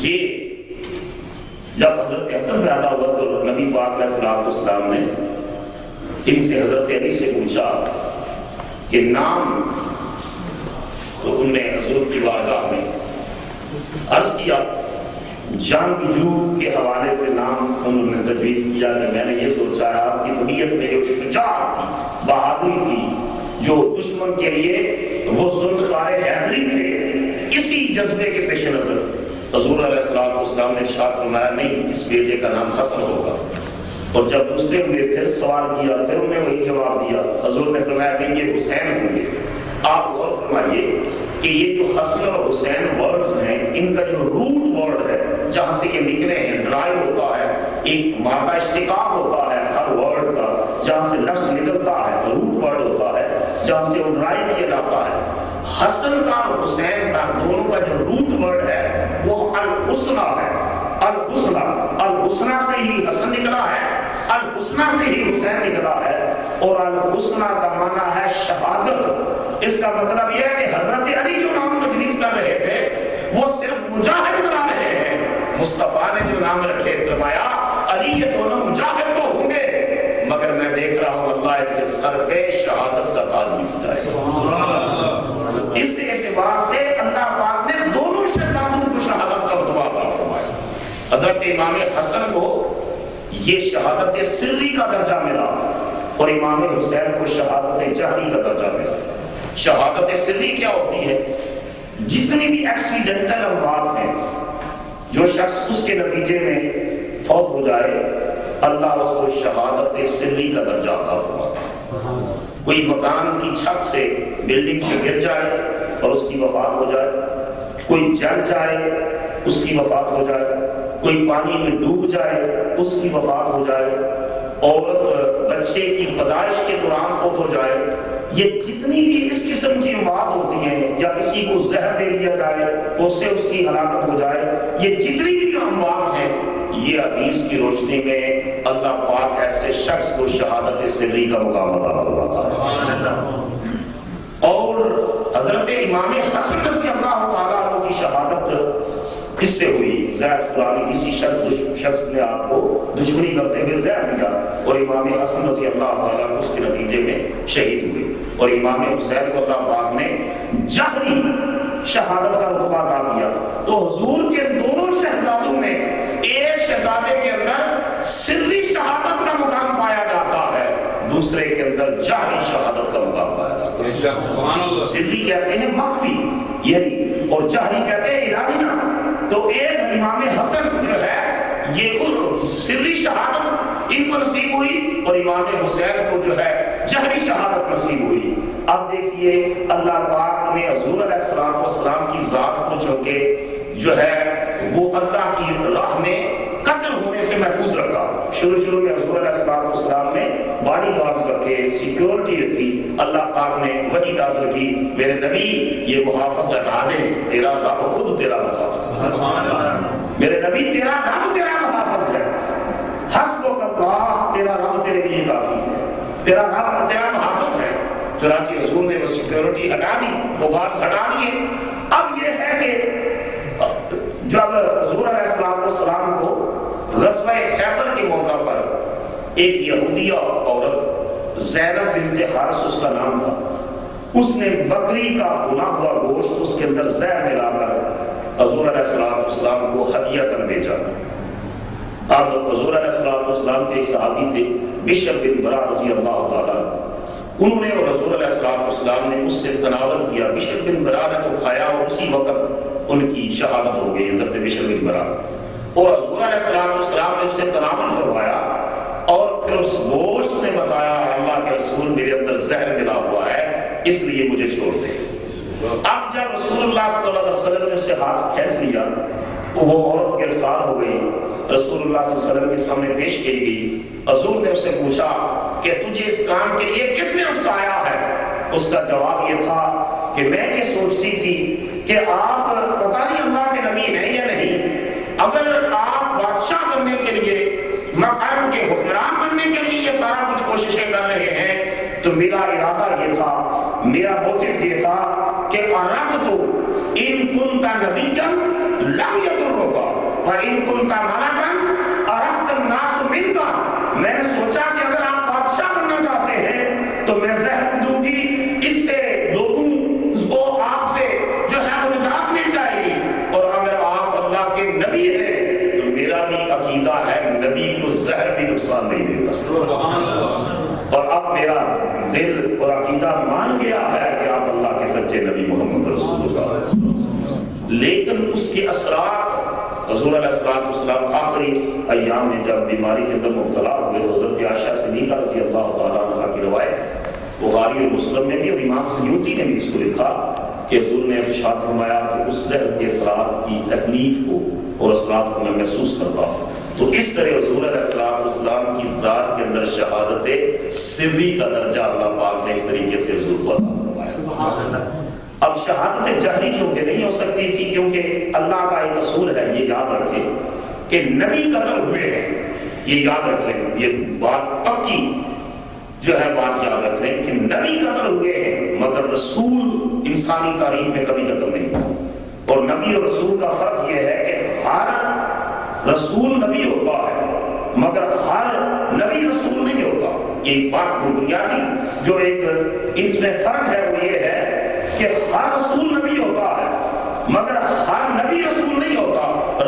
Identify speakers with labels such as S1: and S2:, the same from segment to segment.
S1: یہ جب حضرت حسن پیدا ہوا تو نبی پاک علیہ السلام نے ان سے حضرت علی سے پوچھا کہ نام، تو انہوں نے حضور کی بارگاہ میں عرض کیا، جان جو کے حوالے سے نام انہوں نے تجویز کیا کہ میں نے یہ سوچا ہے آپ کی طبیعت میں جو شجاعت تھی، بہادری تھی، جو دشمن کے لیے وہ ذوالفقار حیدری تھے، اسی جذبے کے پیش نظر حضور علیہ السلام نے ارشاد فرمایا نہیں، اس بیٹے کا نام حسن ہوگا۔ اور جب دوسرے ہوئے پھر سوال کیا، پھر انہوں نے وہی جواب دیا، حضور نے فرمایا نہیں یہ حسین ہوں گے۔ آپ غور فرمائیے کہ یہ جو حسن اور حسین ورڈز ہیں، ان کا جو روٹ ورڈ ہے جہاں سے یہ نکلے ہیں، ڈرائیو ہوتا ہے، ایک مادہ اشتقاق ہوتا ہے ہر ورڈ کا، جہاں سے لفظ نکلتا ہے روٹ ورڈ ہوتا ہے جہاں سے وہ ڈرائیو کیا جاتا ہے۔ حسن کا اور حسین کا دونوں کا جو روٹ ورڈ ہے وہ الحسنہ ہے۔ الحسنہ سے ہی حسن نکلا ہے، الحسنہ سے ہی حسین نکلا ہے، اور الحسنہ کا معنی ہے شہادت۔ اس کا مطلب یہ ہے کہ حضرت علی جو نام تجویز کر رہے تھے وہ صرف مجاہد بنا رہے ہیں، مصطفیٰ نے جو نام رکھے فرمایا علی یہ دونوں مجاہد تو ہوں گے، مگر میں دیکھ رہا ہوں اللہ ان کے سر پہ شہادت کا تاج بھی سجائے۔ اس اعتبار سے اللہ پاک نے دونوں شہزادوں کو شہادت کا رتبہ عطا فرمایا۔ حضرت امام حسن کو یہ شہادت سری کا درجہ ملا اور امام حسین کو شہادت جہری کا درجہ ملا۔ شہادت سری کیا ہوتی ہے؟ جتنی بھی ایکسیڈنٹل اموات ہیں، جو شخص اس کے نتیجے میں فوت ہو جائے، اللہ اس کو شہادت سری کا درجہ عطا فرماتا ہے۔ کوئی مکان کی چھت سے، بلڈنگ سے گر جائے اور اس کی وفات ہو جائے، کوئی جل جائے اس کی وفات ہو جائے، کوئی پانی میں ڈوب جائے اس کی وفات ہو جائے، عورت بچے کی پیدائش کے دوران فوت ہو جائے، یہ جتنی بھی اس قسم کی اموات ہوتی ہیں، یا کسی کو زہر دے دیا جائے اس سے اس کی ہلاکت ہو جائے، یہ جتنی بھی اموات ہیں، یہ حدیث کی روشنی میں اللہ پاک ایسے شخص کو شہادت سری کا مقام عطا فرماتا ہے۔ اور حضرت امام حسن رضی اللہ تعالیٰ عنہ کی شہادت اس سے ہوئی، زہر قرآن کسی شخص نے آپ کو دشمنی کرتے ہوئے زہر دیا اور امام حسن رضی اللہ تعالیٰ عنہ اس کے نتیجے میں شہید ہوئے، اور امام حسین کو اللہ پاک نے جہری شہادت کا رتبہ عطا کیا۔ تو حضور کے دونوں شہزادوں میں ایک شہزادے کے اندر سری شہادت کا مقام پایا جاتا ہے، دوسرے کے اندر جہری شہادت کا مقام پایا جاتا ہے۔ سری کہتے ہیں مخفی یعنی، اور جہری کہتے ہیں اعلانیہ۔ تو ایک امام حسن جو ہے یہ سری شہادت ان کو نصیب ہوئی، اور امام حسین کو جو ہے جہری شہادت نصیب ہوئی۔ اب دیکھیے اللہ پاک نے حضور علیہ السلام کی ذات کو چونکہ جو ہے وہ اللہ کی راہ میں قتل ہونے سے محفوظ رکھا۔ شروع میں حضور علیہ السلام نے باڈی گارڈز رکھے، سیکیورٹی رکھی، اللہ پاک نے وحی نازل کی، میرے نبی یہ محافظ ہٹا دے، تیرا رب خود تیرا محافظ ہے، میرے نبی تیرا رب تیرا محافظ ہے، حسبک اللہ، تیرا رب تیرے لیے کافی ہے، تیرا رب تیرا محافظ ہے۔ چنانچہ حضور نے وہ سیکیورٹی ہٹا دی، وہ گارڈز ہٹا دیے۔ اب یہ ہے کہ جب حضور علیہ السلام کو غزوہ خیبر کے موقع پر ایک یہودیہ عورت زینب بنت حارث اس کا نام تھا، اس نے بکری کا بنا ہوا گوشت اس کے اندر زہر ملا کر حضور علیہ السلام کو ہدیہ بھیجا۔ اب حضور علیہ السلام کے ایک صحابی تھے بشر بن برا رضی اللہ تعالیٰ، انہوں نے اور رسول علیہ السلام نے اس سے تناول کیا۔ بشر بن برا نے تو کھایا اور اسی وقت ان کی شہادت ہو گئی، حضرت بشر بن برا، اور حضور علیہ السلام نے اس سے تناول فرمایا، اور پھر اس گوشت نے بتایا اللہ کے رسول میرے اندر زہر ملا ہوا ہے، اس لیے مجھے چھوڑ دے۔ اب جب رسول اللہ صلی اللہ علیہ وسلم نے اس سے ہاتھ کھینچ لیا تو وہ عورت گرفتار ہو گئی، رسول اللہ صلی اللہ علیہ وسلم کے سامنے پیش کی گئی۔ حضور نے اس سے پوچھا کہ تجھے اس کام کے لیے کس نے اکسایا ہے؟ اس کا جواب یہ تھا کہ میں یہ سوچتی تھی کہ آپ پتہ نہیں اللہ کے نبی ہیں یا نہیں، اگر آپ بادشاہ بننے کے لیے، عرب کے حکمران بننے کے لیے یہ سارا کچھ کوششیں کر رہے ہیں تو میرا ارادہ یہ تھا، میرا موٹیو یہ تھا کہ عرب تو ان کنت نبیا لم یضرک، وَإِن كُنْتَ مَلَكًا أَرَدْتَ النَّاسُ مِنْكَ، میں نے سوچا کہ اگر آپ بادشاہ بننا چاہتے ہیں تو میں زہر دوں گی، اس سے لوگوں کو آپ سے جو ہے وہ نجات مل جائے گی، اور اگر آپ اللہ کے نبی ہیں تو میرا بھی عقیدہ ہے نبی کو زہر بھی نقصان نہیں دیتا، اور اب میرا دل اور عقیدہ مان گیا ہے کہ آپ اللہ کے سچے نبی محمد رسول اللہ۔ لیکن اس کے اثرات حضور علیہ السلام آخری ایام میں جب بیماری کے اندر مبتلا ہوئے تو حضرت عائشہ صدیقہ رضی اللہ تعالیٰ عنہ کی روایت بخاری اور مسلم میں بھی، اور امام سیوطی نے بھی اس کو لکھا کہ حضور نے ارشاد فرمایا کہ اس زہر کے اثرات کی تکلیف کو اور اثرات کو میں محسوس کرتا ہوں۔ تو اس طرح حضور علیہ السلام کی ذات کے اندر شہادت سری کا درجہ اللہ پاک نے اس طریقے سے حضور کو عطا فرمایا۔ اب شہادت جہری چونکہ نہیں ہو سکتی تھی، کیونکہ اللہ کا ایک اصول ہے، یہ یاد رکھیں کہ نبی قتل ہوئے ہیں، یہ یاد رکھ لیں، یہ بات پکی جو ہے بات یاد رکھ لیں کہ نبی قتل ہوئے ہیں، مگر رسول انسانی تاریخ میں کبھی قتل نہیں ہوا۔ اور نبی اور رسول کا فرق یہ ہے کہ ہر رسول نبی ہوتا ہے مگر ہر نبی رسول نہیں ہوتا۔ ایک بات بنیادی جو ایک اس میں فرق ہے وہ یہ ہے کہ ہر رسول نبی ہوتا ہے مگر ہر نبی رسول نہیں ہوتا۔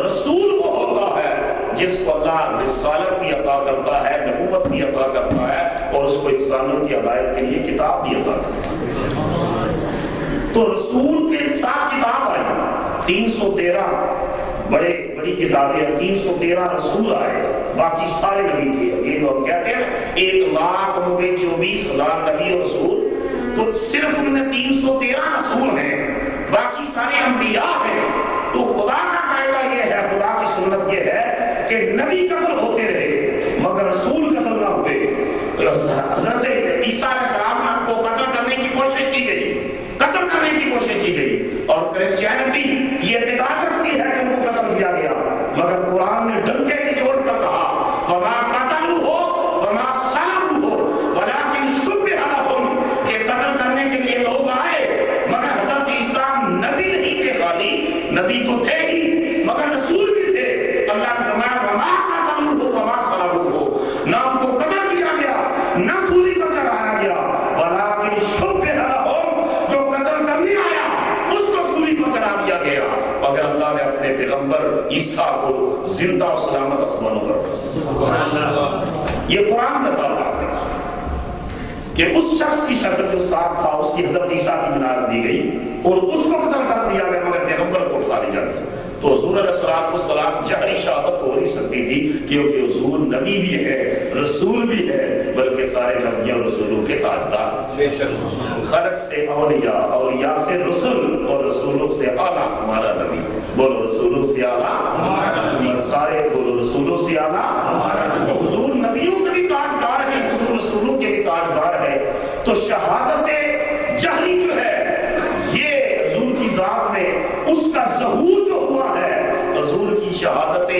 S1: رسول وہ ہوتا ہے جس کو اللہ رسالت بھی عطا کرتا ہے، نبوت بھی عطا کرتا ہے، اور اس کو انسانوں کی ہدایت کے لیے کتاب بھی عطا کرتا ہے۔ تو رسول کے ساتھ کتاب آئی 313 بڑی کتابیں، 313 رسول آئے، باقی سارے نبی تھے۔ یہ لوگ کہتے ہیں 1,24,000 نبی اور رسول، تو صرف ان میں 313 رسول ہیں، باقی سارے انبیاء ہیں۔ تو خدا کا قاعدہ یہ ہے، خدا کی سنت یہ ہے کہ نبی قتل ہوتے رہے مگر رسول قتل نہ ہوئے۔ حضرت عیسیٰ علیہ السلام کو قتل کرنے کی کوشش کی گئی، قتل کرنے کی کوشش کی گئی، اور کرسچینٹی یہ اعتقاد رکھتی ہے کہ ان کو قتل کیا گیا، مگر قرآن نے ڈنکے کی چوٹ پر کہا وَمَا قَتَلُوهُ وَمَا صَلَبُوهُ وَلَٰكِنْ شُبِّهَ لَهُمْ، کہ قتل کرنے کے لیے لوگ آئے مگر حضرت عیسیٰ نبی نہیں تھے، خالی نبی تو تھے ہی مگر رسول بھی تھے۔ اللہ نے فرمایا وَمَا قَتَلُوهُ وَمَا صَلَبُوهُ، نہ ان کو قتل کیا گیا نہ سولی پر چڑھایا گیا، وَلَٰكِنْ شُبِّهَ لَهُمْ، جو قتل کرنے آیا اس کو سولی پر چڑھا دیا گیا، مگر اللہ نے اپنے پیغمبر عیسیٰ کو زندہ و سلامت آسمانوں پر۔ یہ قرآن بتاتا ہے کہ اس شخص کی شکل جو ساتھ تھا اس کی حضرت عیسیٰ کی بنیاد دی گئی اور اس کو قتل کر دیا گیا، مگر پیغمبر کو اٹھا لیا گیا۔ تو حضور علیہ السلام جہری شہادت ہو نہیں سکتی تھی، کیونکہ حضور نبی بھی ہے، رسول بھی ہے، بلکہ سارے نبیوں اور رسولوں کے تاجدار، خلق سے اولیاء، اولیاء سے رسول، اور رسولوں سے اعلیٰ ہمارا نبی۔ بولو رسولوں سے اعلیٰ ہمارا نبی، سارے بولو رسولوں سے اعلیٰ ہمارا نبی۔ حضور نبیوں کے بھی تاجدار ہیں، حضور رسولوں کے بھی تاجدار ہیں۔ تو شہادت جہری جو ہے یہ حضور کی ذات میں اس کا ظہور جو ہوا ہے، حضور کی شہادت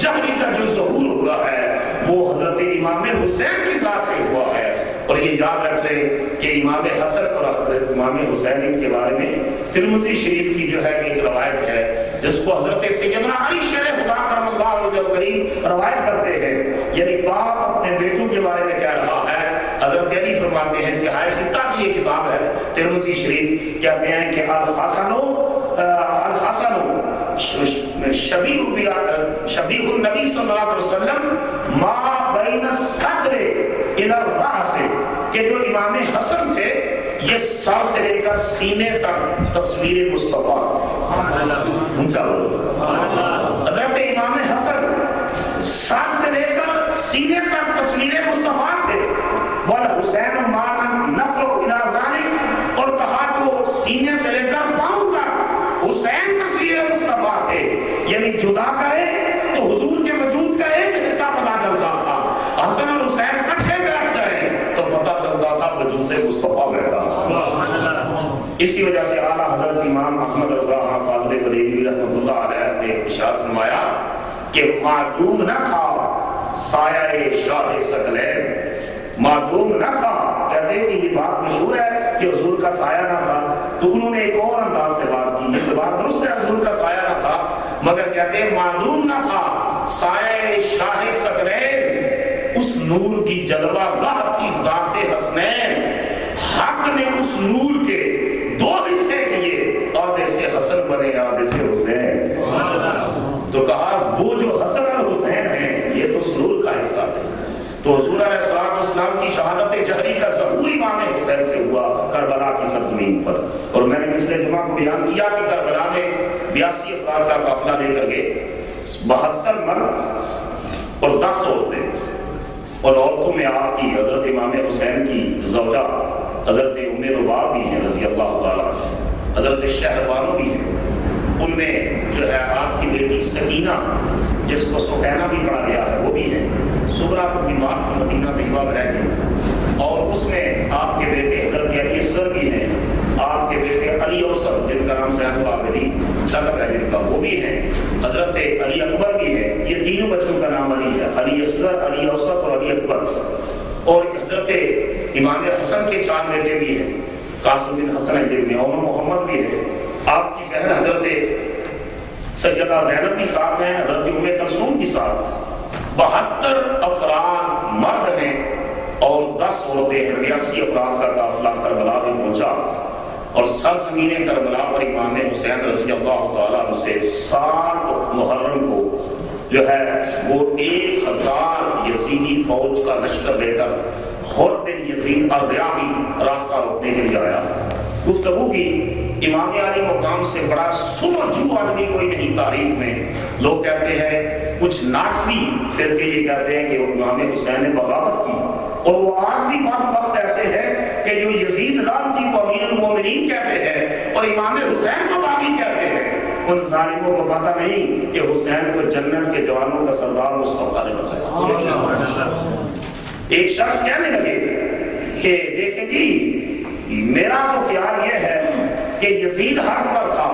S1: جہری کا جو ظہور ہوا ہے وہ حضرت امام حسین کی ذات سے ہوا ہے۔ اور یہ یاد رکھ لیں کہ امام حسن اور امام حسین کے بارے میں ترمذی شریف کی جو ہے ایک روایت ہے جس کو حضرت سیدنا علی شیر خدا کرم اللہ وجہ کریم روایت کرتے ہیں، یعنی باپ اپنے بیٹوں کے بارے میں کہہ رہا ہے۔ حضرت علی فرماتے ہیں، سیاہ ستہ کی یہ کتاب ہے ترمذی شریف، کہتے ہیں کہ الحسن شبیہ النبی صلی اللہ علیہ وسلم ما بین الصدر الی الراس، کہ جو امام حسن تھے یہ سر سے لے کر سینے تک تصویر مصطفیٰ، اونچا بولو، حضرت امام حسن سر سے لے کر سینے تک تصویر مصطفیٰ تھے، والحسین مانا نفر الی ذلک، اور کہا کہ سینے سے لے کر پاؤں تک حسین تصویر مصطفیٰ تھے، یعنی جدا کرے تو حضور کے وجود کا ایک حصہ پتا چلتا تھا، حسن اور حسین کٹھے بیٹھ جائے تو پتا چلتا تھا وجود مصطفیٰ بیٹھا۔ اسی وجہ سے اعلیٰ حضرت امام احمد رضا فاضل بریلوی رحمۃ اللہ علیہ نے ارشاد فرمایا کہ معدوم نہ تھا سایہ شاہ ثقلین، معدوم نہ تھا، کہتے ہیں کہ یہ بات مشہور ہے کہ حضور کا سایہ نہ تھا، تو انہوں نے ایک اور انداز سے بات کی، یہ بات درست ہے حضور کا سایہ نہ تھا، مگر کہتے ہیں معلوم نہ تھا سایہ شاہ ثقلین اس نور کی جلوہ گاہ تھی ذات حسنین، حق نے اس نور کے دو حصے کیے، آدھے سے حسن بنے آدھے سے حسین۔ تو کہا وہ جو حسن اور حسین ہیں یہ تو اس نور کا حصہ تھے۔ تو حضور علیہ السلام کی شہادت جہری کا ظہور امام حسین سے ہوا کربلا کی سرزمین پر، اور میں نے پچھلے جمعہ کو بیان کیا کہ کربلا میں 82 افراد کا قافلہ لے کر گئے، 72 مرد اور 10 عورتیں، اور عورتوں میں آپ کی حضرت امام حسین کی زوجہ حضرت ام رباب بھی ہیں رضی اللہ تعالیٰ، حضرت شہربانو بھی ہیں، ان میں جو ہے آپ کی بیٹی سکینہ جس کو سکینہ بھی پڑھا گیا ہے وہ بھی ہے، صغرا کو بیمار تھا مدینہ طیبہ میں رہ گئی، اور اس میں آپ کے بیٹے حضرت علی اصغر بھی ہیں، آپ کے بیٹے علی اوسط جن کا نام زین العابدین لقب ہے جن کا وہ بھی ہیں، حضرت علی اکبر بھی ہے، یہ تینوں بچوں کا نام علی ہے، علی اصغر، علی اوسط اور علی اکبر، اور حضرت امام حسن کے 4 بیٹے بھی ہیں، قاسم بن حسن ہے جن میں، اور محمد بھی ہے، آپ کی بہن حضرت سیدہ زینب بھی ساتھ ہیں، حضرت ام کلثوم بھی ساتھ، 72 افراد مرد ہیں اور 10 عورتیں ہیں، 82 افراد کا قافلہ کربلا میں پہنچا، اور سرزمین کربلا پر امام حسین رضی اللہ تعالیٰ عنہ سے 7 محرم کو جو ہے وہ 1000 یزیدی فوج کا لشکر لے کر حر بن یزید الریاحی راستہ روکنے کے لیے آیا۔ گفتگو کی، امام علی مقام سے بڑا سمجھو آدمی کوئی نہیں تاریخ میں، لوگ کہتے ہیں کچھ ناسبی فرقے یہ کہتے ہیں کہ امام حسین نے بغاوت کی، اور وہ آج بھی وقت ایسے ہے کہ جو یزید لعنتی کو امیر المومنین کہتے ہیں اور امام حسین کو باغی کہتے ہیں، ان ظالموں کو پتہ نہیں کہ حسین کو جنت کے جوانوں کا سردار مصطفیٰ نے بتایا۔ ایک شخص کہنے لگے کہ دیکھیں جی میرا تو خیال یہ ہے کہ یزید حق پر تھا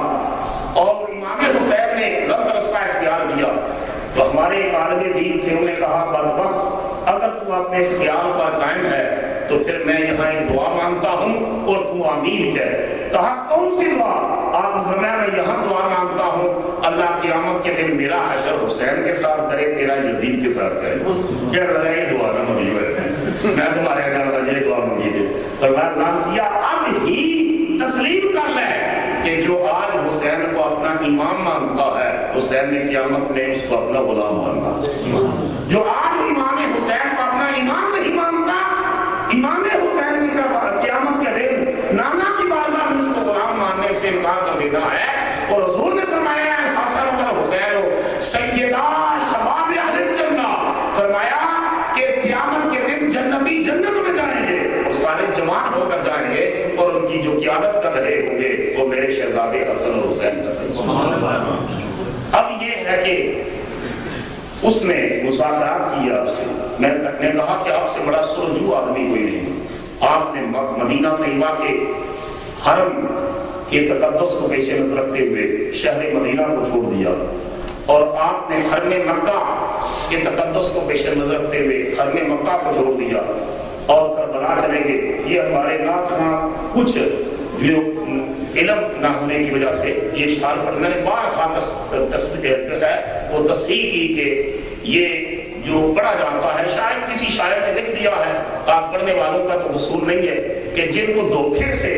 S1: اور امام حسین نے غلط رستہ اختیار کیا، تو ہمارے ایک عالم دین تھے، انہوں نے کہا بدبخت اگر تو اپنے اس خیال پر قائم ہے تو پھر میں یہاں ایک دعا مانگتا ہوں اور تو آمین کہہ۔ کہا کون سی دعا؟ آپ نے فرمایا میں یہاں دعا مانگتا ہوں اللہ قیامت کے دن میرا حشر حسین کے ساتھ کرے تیرا یزید کے ساتھ کرے۔ کہہ رہا ہے یہ دعا نہ مانگی میں تمہارے جانا یہ دعا مانگی تھی، فرمایا نام کیا اب ہی تسلیم کر لے کہ جو آج حسین کو اپنا امام مانگتا ہے حسین نے قیامت میں اس کو اپنا غلام مانگا، جو آج امام حسین کو اپنا امام نہیں مانتا امام حسین نے قیامت کے دن نانا کی بارگاہ میں اس کو غلام ماننے سے انکار کر دیتا ہے۔ اور حضور نے فرمایا ہے حسن و حسین سیدہ شباب اہل الجنہ، فرمایا کہ قیامت کے دن جنتی جنت میں جائیں گے اور سارے جوان ہو کر جائیں گے، اور ان کی جو قیادت کر رہے ہوں گے وہ میرے شہزادے حسن اور حسین کر رہے ہیں۔ اب یہ ہے کہ اس نے مذاکرات کیا آپ سے، میں نے کہا کہ آپ سے بڑا سرجو آدمی کوئی نہیں، آپ نے مدینہ طیبہ کے حرم کے تقدس کو پیش نظر رکھتے ہوئے شہر مدینہ کو چھوڑ دیا، اور آپ نے حرم مکہ کے تقدس کو پیش نظر رکھتے ہوئے حرم مکہ کو چھوڑ دیا اور کربلا چلے گئے۔ یہ ہمارے ناک خواں کچھ جو علم نہ ہونے کی وجہ سے یہ اشکال پر میں نے بارہا وہ تصحیح کی کہ یہ جو پڑھا جاتا ہے شاید کسی شاعر نے لکھ دیا ہے، تاکہ پڑھنے والوں کا تو اصول نہیں ہے کہ جن کو دھوکے سے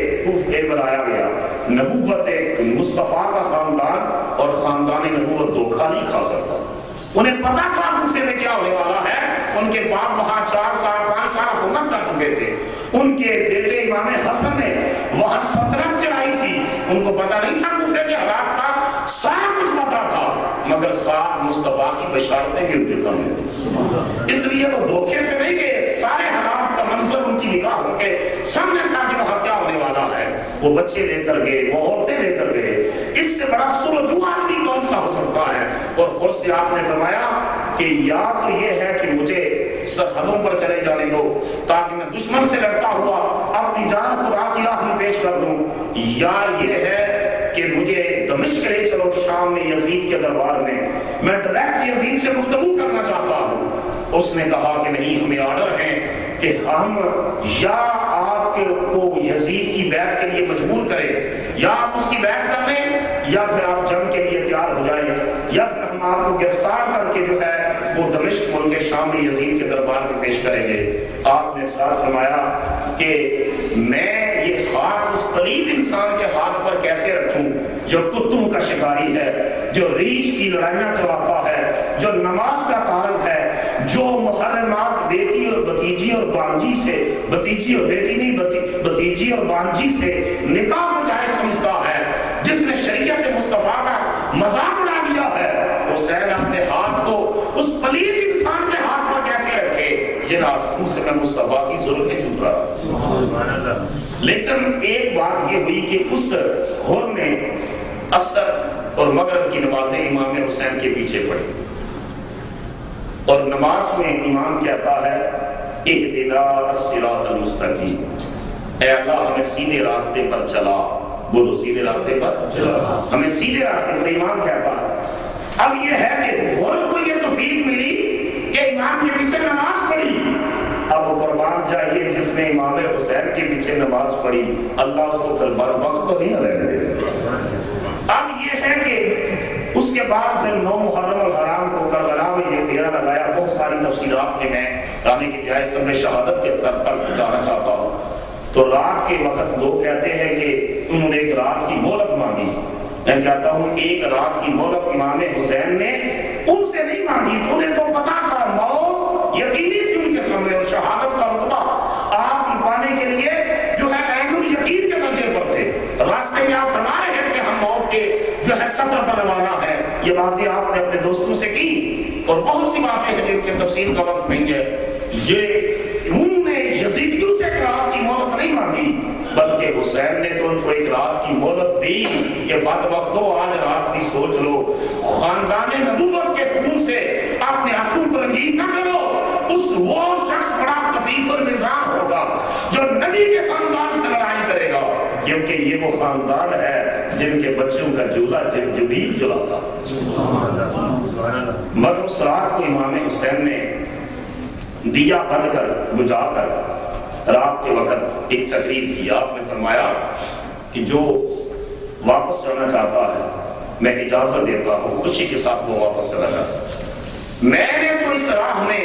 S1: بنایا گیا، نبوت مصطفیٰ کا خاندان اور خاندان نبوت دھوکا نہیں کھا سکتا، انہیں پتا تھا کوفے میں کیا ہونے والا ہے، ان کے باپ وہاں 4 سال 5 سال حکومت کر چکے تھے، ان کے بیٹے امام حسن نے وہاں سلطنت چلائی تھی، ان کو پتا نہیں تھا کوفے کے حالات کا، سارا کچھ پتا تھا، مگر ساتھ مصطفیٰ کی بشارتیں بھی ان کے سامنے تھی، اس لیے وہ دھوکے سے نہیں گئے، سارے حالات کا منظر ان کی نگاہوں کے سامنے تھا کہ وہاں کیا ہونے والا ہے، وہ بچے لے کر گئے، وہ عورتیں لے کر گئے، اس سے بڑا سرجو آدمی کون سا ہو سکتا ہے؟ اور خود سے آپ نے فرمایا کہ یا تو یہ ہے کہ مجھے سرحدوں پر چلے جانے دو تاکہ میں دشمن سے لڑتا ہوا اپنی جان خدا کی راہ میں پیش کر دوں، یا یہ ہے کہ مجھے دمشق لے چلو شام میں یزید کے دربار میں ڈائریکٹ یزید سے گفتگو کرنا چاہتا ہوں۔ اس نے کہا کہ نہیں، ہمیں آرڈر ہے کہ ہم یا آپ کو یزید کی بیعت کے لیے مجبور کریں، یا آپ اس کی بیعت کر لیں یا پھر آپ جنگ کے لیے تیار ہو جائیں۔ آپ کو گرفتار کر کے جو ہے وہ دمشق ملک شام میں یزید کے دربار میں پیش کریں گے۔ آپ نے ارشاد فرمایا کہ میں یہ ہاتھ اس پلید انسان کے ہاتھ پر کیسے رکھوں جو کتوں کا شکاری ہے، جو ریچھ کی لڑائیاں چلاتا ہے، جو نماز کا طالب ہے، جو محرمات بیٹی اور بھتیجی اور بانجی سے، بھتیجی اور بیٹی نہیں بھتیجی اور بانجی سے نکاح کو جائز سمجھتا ہے، جس نے شریعت مصطفیٰ کا مذاق اڑا دیا ہے، حسین اپنے ہاتھ کو اس پلید انسان کے ہاتھ پر کیسے رکھے جن آستوں سے میں مصطفیٰ کی زلفیں چومتا رہا۔ لیکن ایک بات یہ ہوئی کہ اس ہر میں عصر اور مغرب کی نمازیں امام حسین کے پیچھے پڑی، اور نماز میں امام کہتا ہے اہدنا الصراط المستقیم، اے اللہ ہمیں سیدھے راستے پر چلا، بولو سیدھے راستے پر چلا، ہمیں سیدھے راستے پر امام کہتا ہے۔ اب یہ ہے کہ اور کو یہ توفیق ملی کہ امام کے پیچھے نماز پڑھی، اب قربان جائیے جس نے امام حسین کے پیچھے نماز پڑھی اللہ اس کو کل برباد تو نہیں رہنے دے۔ اب یہ ہے کہ اس کے بعد پھر 9 محرم الحرام کو کربلا میں یہ ڈیرا لگایا، بہت ساری تفصیلات کے میں کہنے کی بجائے سب شہادت کے تک جانا چاہتا ہوں۔ تو رات کے وقت لوگ کہتے ہیں کہ انہوں نے ایک رات کی مہلت مانگی، میں کہتا ہوں ایک رات کی مہلت امام حسین نے ان سے نہیں مانگی، انہیں تو پتا تھا موت یقینی تھی ان کے سامنے، اور شہادت کا رتبہ آپ پانے کے لیے جو ہے عین الیقین کے درجے پر تھے۔ راستے میں آپ فرما رہے تھے ہم موت کے جو ہے سفر پر روانہ ہے، یہ باتیں آپ نے اپنے دوستوں سے کی، اور بہت سی باتیں ہیں جن کی تفصیل کا وقت نہیں ہے۔ یہ انہوں نے یزیدیوں سے ایک رات کی مہلت نہیں مانگی، بلکہ حسین نے تو ان کو ایک رات کی مہلت دی کہ بدبختو آج رات بھی سوچ لو، خاندان نبوت کے خون سے اپنے ہاتھوں کو رنگین نہ کرو، اس وہ شخص بڑا خفیف المزاج ہوگا جو نبی کے خاندان سے لڑائی کرے گا، کیونکہ یہ وہ خاندان ہے جن کے بچوں کا جولا جبریل جلاتا۔ مگر اس رات کو امام حسین نے دیا بن کر بجھا کر رات کے وقت ایک تقریر کی۔ آپ نے فرمایا کہ جو واپس جانا چاہتا ہے میں اجازت دیتا ہوں، خوشی کے ساتھ وہ واپس چلا جاتا ہے۔ میں نے تو اس راہ میں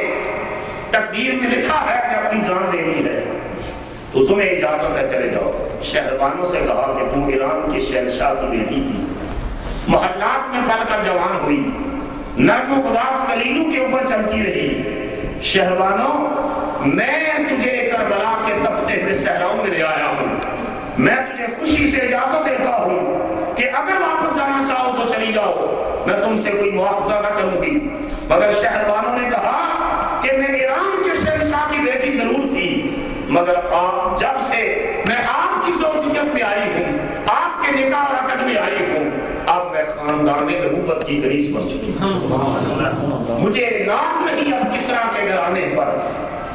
S1: تقدیر میں لکھا ہے کہ اپنی جان دینی ہے، تو تمہیں اجازت ہے چلے جاؤ۔ شہربانوں سے کہا کہ تم ایران کے شہنشاہ کی بیٹی تھی، محلات میں پل کر جوان ہوئی، نرم و اداس کلیلوں کے اوپر چلتی رہی، شہربانوں میں تجھے کربلا کے تپتے ہوئے صحراؤں میں لے آیا ہوں، میں تجھے خوشی سے اجازت دیتا ہوں کہ اگر واپس جانا چاہو تو چلی جاؤ، میں تم سے کوئی مواخذہ نہ کروں گی۔ مگر شہربانوں نے کہا کہ میں ایران کے شہنشاہ کی بیٹی ضرور تھی، مگر آپ جب سے میں آپ کی زوجیت میں آئی ہوں، آپ کے نکاح اور عقد میں آئی ہوں، اب میں خاندان نبوت کی کنیز بن چکی ہوں۔ مجھے ناز نہیں اب کسرا کے گھرانے پر،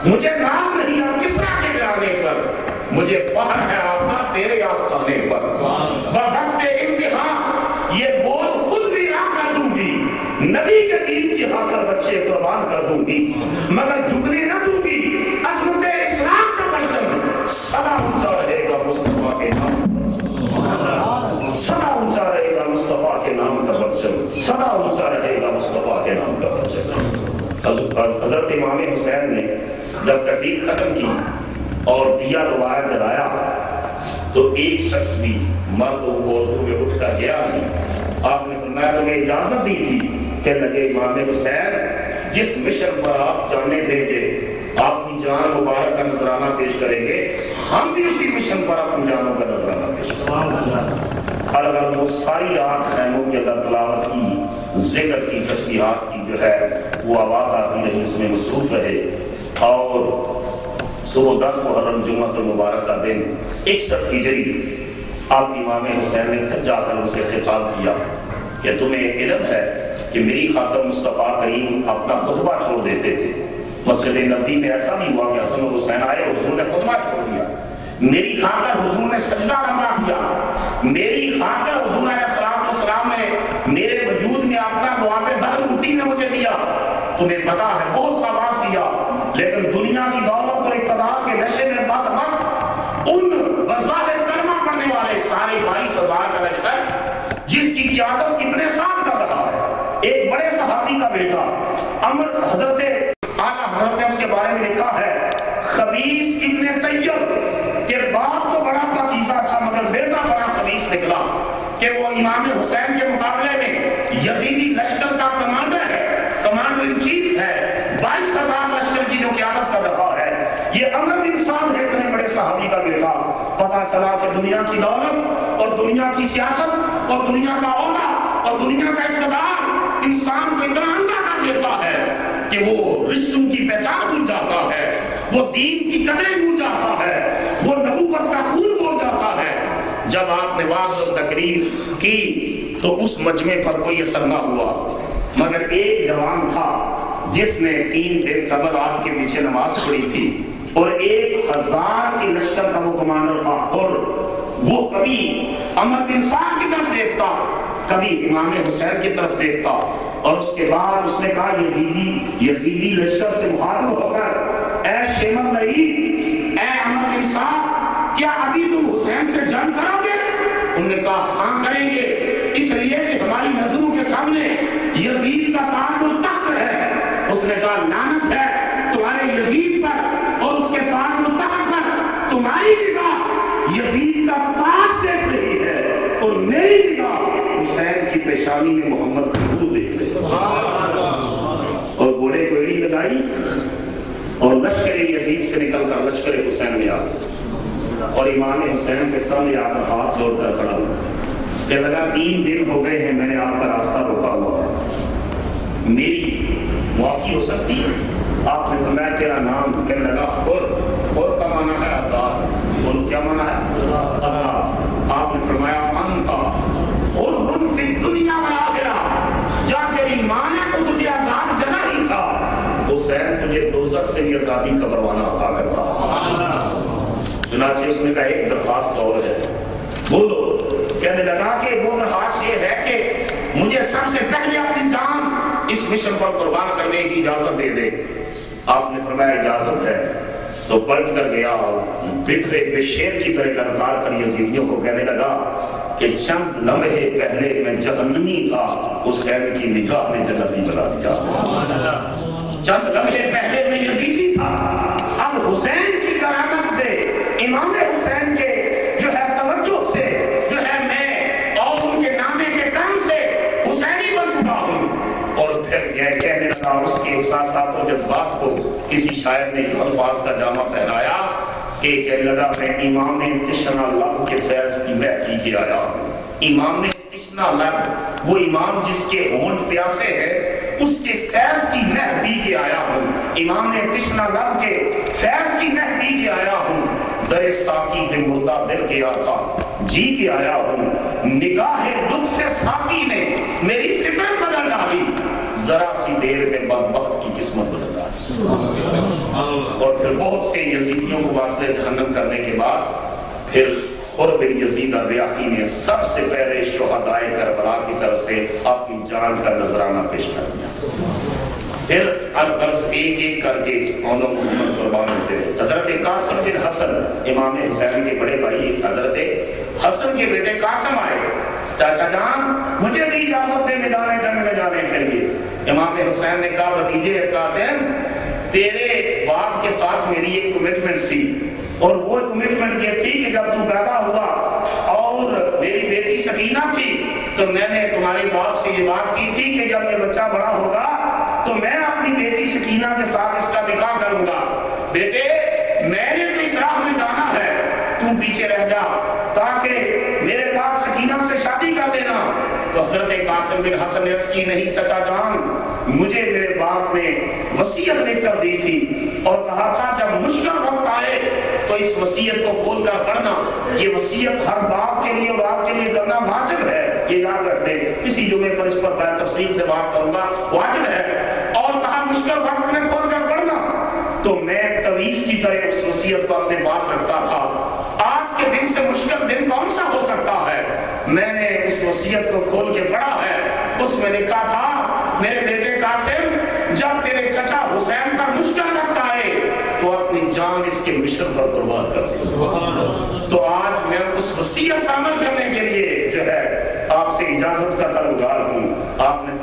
S1: مجھے ناز نہیں اب کسرا کے گھرانے پر، مجھے فخر ہے آقا تیرے آستانے پر۔ وقت امتحان یہ بوجھ خود بھی کر دوں گی، نبی کے دین کی خاطر بچے قربان کر دوں گی، مگر جھکنے نہ دوں گی۔ عظمت اسلام کا پرچم سدا اونچا رہے گا مصطفیٰ کے نام، سدا اونچا رہے گا مصطفیٰ کے نام کا پرچم، سدا اونچا رہے گا مصطفیٰ کے نام کا پرچم۔ حضرت امام حسین نے جب تقریر ختم کی اور دیا دوبارہ جلایا تو ایک شخص بھی مرد و عورتوں میں اٹھ کر گیا نہیں۔ آپ نے فرمایا تمہیں اجازت دی تھی کہ لگے امام حسین جس مشن پر آپ جانے دیں گے، آپ اپنی جان مبارک کا نذرانہ پیش کریں گے، ہم بھی اسی مشن پر اپنی جانوں کا نذرانہ پیش کریں گے۔ اگر وہ ساری رات خیموں کے اندر تلاوت کی، ذکر کی، تسبیحات کی جو ہے وہ آواز آتی رہی، اس میں مصروف رہے، اور صبح 10 محرم جمعہ المبارک کا دن 61 ہجری آپ امام حسین نے جا کر ان سے خطاب کیا کہ تمہیں علم ہے کہ میری خاطر مصطفیٰ کریم اپنا خطبہ چھوڑ دیتے تھے۔ مسجد نبوی میں ایسا بھی ہوا کہ حسن اور حسین آئے، حضور نے خطبہ چھوڑ دیا، میری خاطر حضور نے سجدہ لمبا کیا، میری خاطر حضور علیہ السلام نے میرے وجود میں اپنا دعا پہ در مٹی میں مجھے دیا۔ تمہیں پتا ہے بہت سا باز کیا، لیکن دنیا کی دولت اور اقتدار کے نشے میں بد مست ان بظاہر کلمہ پڑھنے والے سارے 22,000 کا لشکر جس کی قیادت ابن سعد کر رہا ہے، ایک بڑے صحابی کا بیٹا عمر، حضرت اعلیٰ حضرت نے اس کے بارے میں لکھا ہے خبیث ابن طیب کہ باپ تو بڑا پاکیزہ تھا مگر بیٹا بڑا خبیث نکلا، کہ وہ امام حسین کے مقابلے میں یزیدی لشکر کا کمانڈر ہے، کمانڈر ان چیف ہے، 22,000 لشکر کی جو قیادت کر رہا ہے۔ یہ عمر بن سعد ہے اتنے بڑے صحابی کا بیٹا۔ پتا چلا کہ دنیا کی دولت اور دنیا کی سیاست اور دنیا کا عہدہ اور دنیا کا اقتدار انسان کو اتنا اندھا کر دیتا ہے کہ وہ رشتوں کی پہچان بھول جاتا ہے، وہ دین کی قدریں بھول جاتا ہے، وہ نبوت کا خون بھول جاتا ہے۔ جب آپ نے واضح تقریر کی تو اس مجمع پر کوئی اثر نہ ہوا، مگر ایک جوان تھا جس نے 3 دن قبل آپ کے پیچھے نماز پڑھی تھی اور 1000 کی لشکر کا وہ کمانڈر تھا، اور وہ کبھی عمر بن سعد کی طرف دیکھتا، کبھی امام حسین کی طرف دیکھتا، اور اس کے بعد اس نے کہا یزیدی لشکر سے مخاطب ہو کر اے شیمر لئی، اے عمر بن سعد، کیا ابھی تم حسین سے جنگ کرو گے؟ انہوں نے کہا ہاں کریں گے، اس لیے کہ ہماری نظروں کے سامنے یزید کا تاج و تخت ہے۔ اس نے کہا لعنت ہے تمہارے یزید پر اور اس کے تاج و تخت پر، تمہاری نگاہ یزید کا تاج دیکھ رہی ہے اور میری نگاہ حسین کی پیشانی میں محمد کا نور دیکھ رہی ہے۔ اور گھوڑے کو ایڑی لگائی اور لشکر یزید سے نکل کر لشکر حسین میں آ گئے، اور امام حسین کے سامنے آ کر ہاتھ جوڑ کر کھڑا ہوا، کہ لگا 3 دن ہو گئے ہیں میں نے آپ کا راستہ روکا ہوا ہے، میری معافی ہو سکتی ہے؟ آپ نے فرمایا تیرا نام؟ کہنے لگا خور کا معنی ہے آزاد۔ بولو کیا معنی ہے؟ آزاد۔ آپ نے فرمایا انتا حر فی الدنیا والآخرہ، جا تیری ماں نے تو تجھے آزاد جنا ہی تھا، حسین تجھے دوزخ سے بھی آزادی کا پروانہ عطا کرتا۔ چنانچہ اس نے کہا ایک درخواست اور ہے، بولو۔ کہنے لگا کہ وہ درخواست یہ ہے کہ مجھے سب سے پہلے اپنی جان اس مشن پر قربان کرنے کی اجازت دے دے۔ آپ نے فرمایا اجازت ہے، تو پلٹ کر گیا اور بکھرے بے شیر کی طرح للکار کر یزیدیوں کو کہنے لگا کہ چند لمحے پہلے میں جہنمی تھا، حسین کی نگاہ نے جنتی بنا دیا۔ چند لمحے پہلے میں یزیدی تھا، اب حسین کی کرامت سے، امام حسین کے جو ہے توجہ سے، جو ہے میں اور ان کے نامے کے کام سے حسینی بن چکا ہوں۔ اور پھر یہ کہنے لگا، اس کے احساسات و جذبات کو کسی شاعر نے الفاظ کا جامع پہنایا کہ کہنے لگا میں امام تشنا لب کے فیض کی مہکی کے آیا ہوں۔ امام تشنا لب، وہ امام جس کے ہونٹ پیاسے ہیں، اس کے فیض کی مہ پی کے آیا ہوں۔ امام تشنا لب کے فیض کی مہ پی کے آیا ہوں، در ساقی پہ مردہ دل گیا تھا، جی کے آیا ہوں۔ نگاہ لطف ساقی نے میری فطرت بدل ڈالی، ذرا سی دیر میں بدبخت کی قسمت بدل ڈالی۔ اور پھر بہت سے یزیدیوں کو واسطے جہنم کرنے کے بعد پھر خر بن یزید الریاحی نے سب سے پہلے شہدائے کربلا کی طرف سے اپنی جان کا نذرانہ پیش کر دیا۔ پھر الغرض ایک ایک کر کے اولو محمد قربان ہوتے رہے۔ حضرت قاسم بن حسن، امام حسین کے بڑے بھائی حضرت حسن کے بیٹے قاسم آئے، چاچا جان مجھے بھی اجازت دے میدان جنگ میں جانے کے لیے۔ امام حسین نے کہا بھتیجے قاسم، تیرے باپ کے ساتھ میری ایک کمٹمنٹ تھی، اور وہ کمٹمنٹ یہ تھی کہ جب تو پیدا ہوا اور میری بیٹی سکینہ تھی تو میں نے تمہارے باپ سے یہ بات کی تھی کہ جب یہ بچہ بڑا ہوگا تو میں اپنی بیٹی سکینہ کے ساتھ اس کا نکاح کروں گا۔ بیٹے میں نے تو اس راہ میں جانا ہے، تو پیچھے رہ جا تاکہ میرے باپ سکینہ سے شادی کر دینا۔ تو حضرت قاسم بن حسن نے عرض کی نہیں چچا جان، مجھے میرے باپ نے وصیت لکھ کر دی تھی اور کہا تھا جب مشکل وقت آئے تو اس وصیت کو کھول کر پڑھنا، یہ وصیت ہر باپ کے لیے اور آپ کے لیے کرنا واجب ہے، یہ یاد رکھ دیں۔ اسی جمعے پر اس پر بڑا تفصیل سے بات کروں گا، واجب ہے۔ اور کہا مشکل وقت میں کھول کر پڑھنا، تو میں تویز کی طرح اس وصیت کو اپنے پاس رکھتا تھا۔ آج کے دن سے مشکل دن کون سا ہو سکتا ہے؟ میں نے اس وصیت کو کھول کے پڑھا ہے، اس میں لکھا تھا میرے بیٹے قاسم جب تیرے چچا حسین پر مشکل وقت آئے تو اپنی جان اس کے مشن پر قربان کر دے۔ تو آج میں اس وصیت پر عمل کرنے کے لیے جو ہے آپ سے اجازت کا طلبگار ہوں۔ آپ نے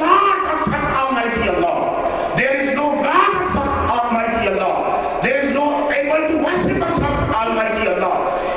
S1: God except Almighty Allah, there is no God except Almighty Allah, there is no able to worship except Almighty Allah,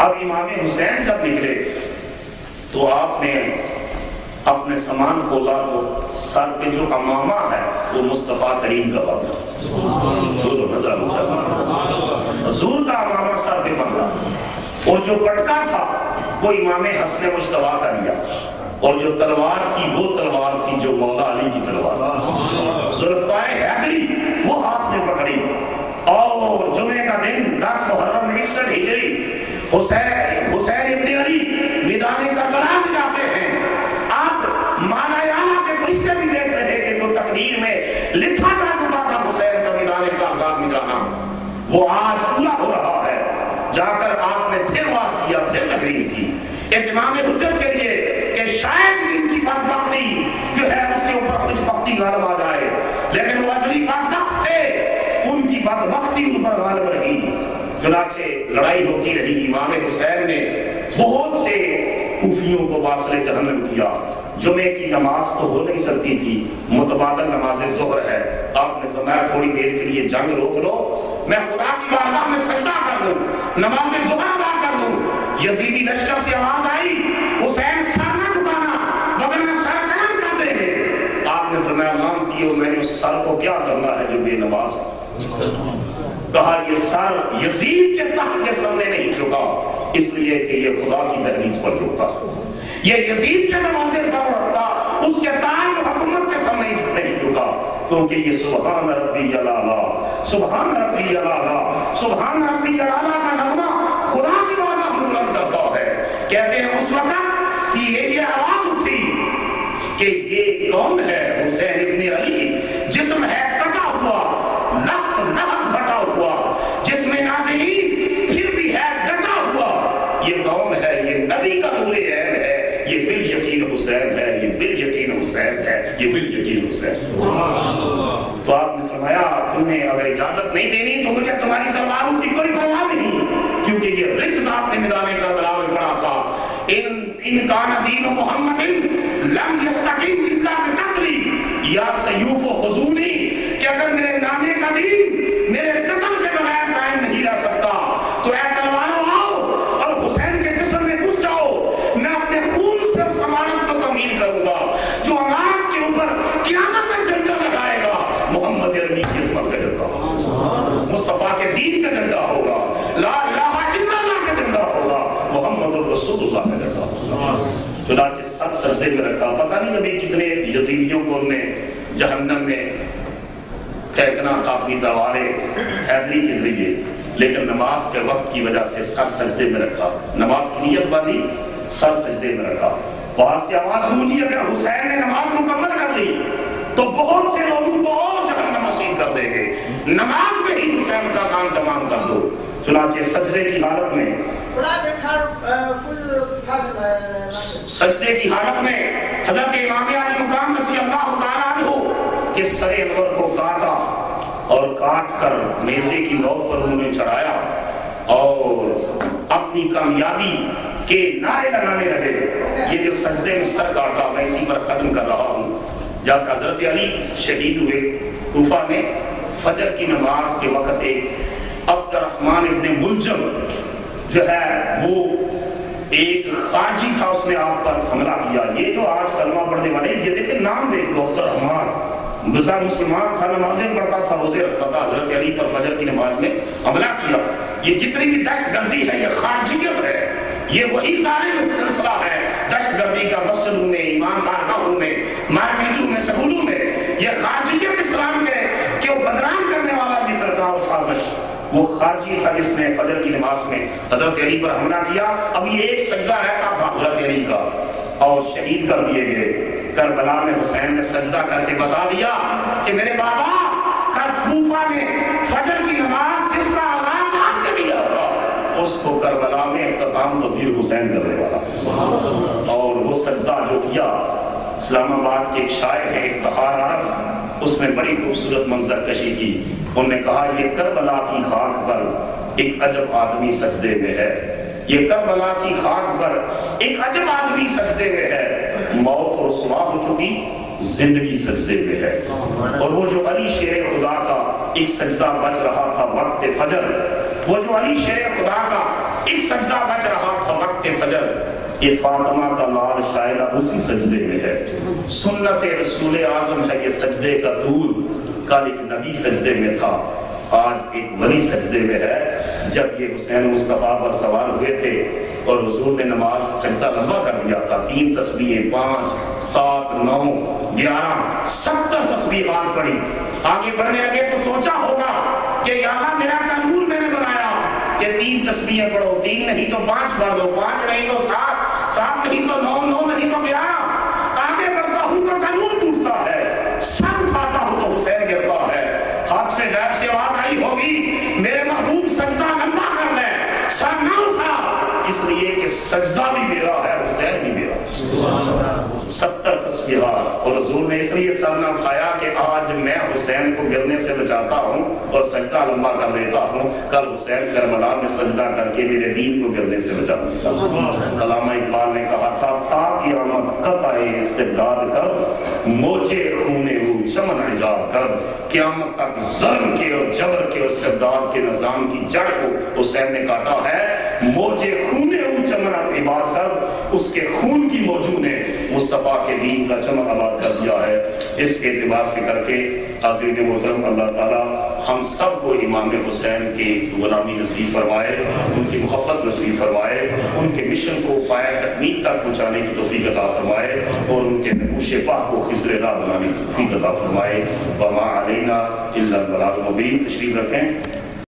S1: اب امام حسین جب نکلے تو آپ نے اپنے سامان کھولا تو سر پہ جو امامہ ہے وہ مصطفیٰ کریم کا بندھا، حضور کا امامہ سر پہ بندھا، اور جو پٹکا تھا وہ امام حسن مجتبیٰ کا لیا، اور جو تلوار تھی وہ تلوار تھی جو مولا علی کی تلوار، ذوالفقار حیدری وہ ہاتھ میں پکڑی۔ اور جمعے کا دن 10 محرم 61 ہجری حسین ابن علی میدان کربلا میں جاتے ہیں۔ آپ مالایانا کے فرشتے بھی دیکھ رہے کہ جو تقدیر میں لکھا جا چکا تھا حسین کا میدان کارزات میں جانا، وہ آج پورا ہو رہا ہے۔ جا کر آپ نے پھر واز کیا، پھر تقریر کی اتمام حجت کے لیے کہ شاید ان کی بدبختی جو ہے اس کے اوپر کچھ بختی غالب آ جائے، لیکن وہ اصلی بدبخت تھے، ان کی بدبختی ان پر غالب رہی۔ چنانچہ لڑائی ہوتی رہی، امام حسین نے بہت سے کوفیوں کو واصل جہنم کیا۔ جمعے کی نماز تو ہو نہیں سکتی تھی، متبادل نماز ظہر ہے، آپ نے فرمایا تھوڑی دیر کے لیے جنگ روک لو، میں خدا کی بارگاہ میں سجدہ کر لوں، نماز ظہر ادا کر لوں۔ یزیدی لشکر سے آواز آئی حسین سر نہ جھکانا ورنہ سر قلم کر دیں گے۔ آپ نے فرمایا لعنتیو میں نے اس سر کو کیا کرنا ہے جو بے نماز؟ کہا یہ سر یزید کے تخت کے سامنے نہیں جھکا اس لیے کہ یہ خدا کی دہلیز پر جھکتا، یہ یزید کے دروازے پر رکھتا، اس کے تاج و حکومت کے سامنے نہیں جھکا، کیونکہ یہ سبحان ربی الاعلی، سبحان ربی الاعلی، سبحان ربی الاعلی کا نغمہ خدا کی بارگاہ میں بلند کرتا ہے۔ کہتے ہیں اس وقت کہ یہ آواز اٹھی کہ یہ کون ہے؟ حسین ابن علی، جسم ہے کٹا ہوا، لخت لہب بٹا ہوا، جس میں نازنین پھر بھی ہے ڈٹا ہوا، یہ کون ہے؟ یہ نبی کا نور عین ہے، یہ بالیقین حسین ہے، یہ بالیقین حسین ہے، یہ بالیقین حسین۔ تو آپ نے فرمایا تم نے اگر اجازت نہیں دینی تو مجھے تمہاری تلواروں کی کوئی پرواہ نہیں، کیونکہ یہ رجز آپ نے میدان کربلا میں پڑھا تھا، ان کان دین محمد لم یستقیم الا بقتلی یا سیوف و خزونی، کہ اگر میرے نانے کا دین میرے قتل کے بغیر قائم نہیں رہ سکتا تو اے تلواروں آؤ اور حسین کے جسم میں گھس جاؤ، میں اپنے خون سے اس امارت کو تعمیر کروں گا، جو امارت کے اوپر قیامت تک جھنڈا لگائے گا محمد عربی کی عظمت کا جھنڈا، مصطفیٰ کے دین کا جھنڈا ہوگا، لا الہ الا اللہ کا جھنڈا ہوگا، محمد رسول اللہ کا جھنڈا ہوگا۔ چنانچہ سب سجدے میں رکھا، پتہ نہیں ابھی کتنے یزیدیوں کو انہوں نے جہنم میں پھینکنا تھا اپنی تلواریں حیدری کے ذریعے، لیکن نماز کے وقت کی وجہ سے سر سجدے میں رکھا، نماز کی نیت باندھی، سر سجدے میں رکھا۔ وہاں سے آواز گونجی اگر حسین نے نماز مکمل کر لی تو بہت سے لوگوں کو اور جہنم مسیح کر دیں گے، نماز میں ہی حسین کا کام تمام کر دو۔ چنانچہ سجدے کی حالت میں حضرت امام علی مقام رضی اللہ تعالیٰ عنہ کے سر انور کو کاٹا اور کاٹ کر نیزے کی نوک پر انہوں نے چڑھایا اور اپنی کامیابی کے نعرے لگانے لگے۔ یہ جو سجدے میں سر کاٹا میں اسی پر ختم کر رہا ہوں۔ جب حضرت علی شہید ہوئے کوفہ میں، فجر کی نماز کے وقت ایک عبد الرحمن ابن ملجم جو ہے وہ ایک خارجی تھا، اس نے آپ پر حملہ کیا۔ یہ جو آج کلمہ پڑھنے والے یہ دیکھیں نام دیکھ لو، عبد الرحمن بزا مسلمان تھا، نمازیں پڑھتا تھا، روزے رکھتا تھا، حضرت علی پر فجر کی نماز میں حملہ کیا۔ یہ جتنی بھی دہشت گردی ہے یہ خارجیت ہے، یہ وہی ظالم سلسلہ ہے دہشت گردی کا، مسجدوں میں، ایمان بارگاہوں میں، مارکیٹوں میں، سکولوں میں، یہ خارجیت اسلام کے کہ وہ بدنام کرنے والا بھی فرقہ اور سازش، وہ خارجی تھا جس نے فجر کی نماز میں حضرت علی پر حملہ کیا۔ اب یہ ایک سجدہ رہتا تھا حضرت علی کا اور شہید کر دیے گئے۔ کربلا میں حسین نے سجدہ کر کے بتا دیا کہ میرے بابا کوفہ میں فجر کی نماز جس کا آغاز آپ نے کیا تھا اس کو کربلا میں اختتام پذیر حسین کرنے والا۔ اور وہ سجدہ جو کیا، اسلام آباد کے ایک شاعر ہے افتخار عارف، اس نے بڑی خوبصورت منظر کشی کی۔ انہوں نے کہا یہ کربلا کی خاک پر ایک عجب آدمی سجدے میں ہے، یہ کربلا کی خاک پر ایک عجب آدمی سجدے میں ہے، موت رسوا ہو چکی زندگی سجدے میں ہے۔ اور وہ جو علی شیر خدا کا ایک سجدہ بچ رہا تھا وقت فجر، وہ جو علی شیر خدا کا ایک سجدہ بچ رہا تھا وقت فجر، یہ فاطمہ کا لال شائلہ اسی سجدے میں ہے۔ سنت رسول اعظم ہے یہ سجدے کا طول، کل ایک نبی سجدے میں تھا، آج ایک ولی سجدے میں ہے۔ جب یہ حسین مصطفیٰ پر سوار ہوئے تھے اور حضور نے نماز سجدہ لمبا کر دیا تھا، 3 تسبیحیں، 5، 7، 9، 11، 70 تسبیحات پڑھی۔ آگے بڑھنے لگے تو سوچا ہوگا کہ یا اللہ میرا قانون میں نے بنایا کہ 3 تسبیحیں پڑھو، 3 نہیں تو 5 پڑھ دو، 5 نہیں تو 7، 7 نہیں تو 9، 9 نہیں تو 11۔ آگے بڑھتا ہوں تو قانون ٹوٹتا ہے، سر اٹھاتا ہوں تو حسین گرتا ہے۔ ہاتھ سے غیب سے آواز آئی ہوگی میرے محبوب سجدہ لمبا کر لیں، سر نہ اٹھا، اس لیے کہ سجدہ بھی میرا ہے، حسین بھی میرا۔ 70 تسبیحات، اور حضور نے اس لیے سر نہ اٹھایا کہ آج میں حسین کو گرنے سے بچاتا ہوں اور سجدہ لمبا کر دیتا ہوں، کل حسین کربلا میں سجدہ کر کے میرے دین کو گرنے سے بچاتا ہوں۔ علامہ اقبال نے کہا تھا تا قیامت قطع استبداد کر، موجے خونے او چمن ایجاد کر۔ قیامت تک ظلم کے اور جبر کے اور استبداد کے نظام کی جڑ کو حسین نے کاٹا ہے۔ موجے خونے او چمن ایجاد کر، اس کے خون کی موجوں نے مصطفیٰ کے دین کا چمن آباد کر دیا ہے۔ اس اعتبار سے کر کے حاضرین محترم، اللہ تعالیٰ ہم سب کو امام حسین کی غلامی نصیب فرمائے، ان کی محبت نصیب فرمائے، ان کے مشن کو پایہ تکمیل تک پہنچانے کی توفیق عطا فرمائے، اور ان کے نقوش پاک کو خضر راہ بنانے کی توفیق عطا فرمائے۔ وما علینا الا البلاغ المبین۔ تشریف رکھیں۔